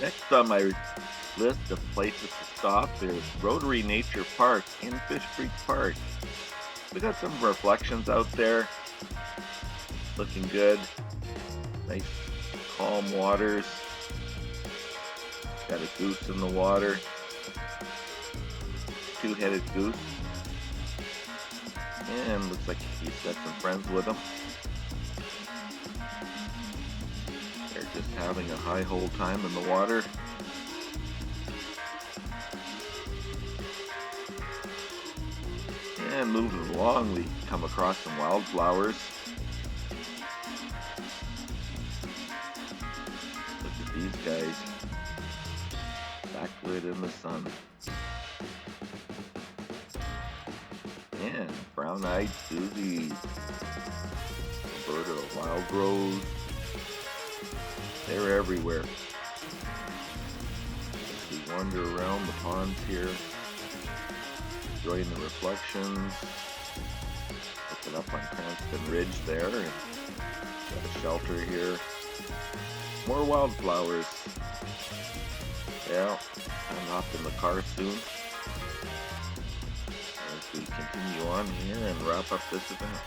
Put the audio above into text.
Next on my list of places to stop is Rotary Nature Park in Fish Creek Park. We got some reflections out there, looking good. Nice calm waters. Got a goose in the water, two-headed goose, and looks like he's got some friends with him. They're just having a high hole time in the water. And moving along, we come across some wildflowers. Look at these guys, backlit in the sun. And brown-eyed Susie, Alberta wild rose. They're everywhere. As we wander around the ponds here, enjoying the reflections. Looking up on Cranston Ridge there, and got a shelter here. More wildflowers. Yeah, I'm off in the car soon as we continue on here and wrap up this event.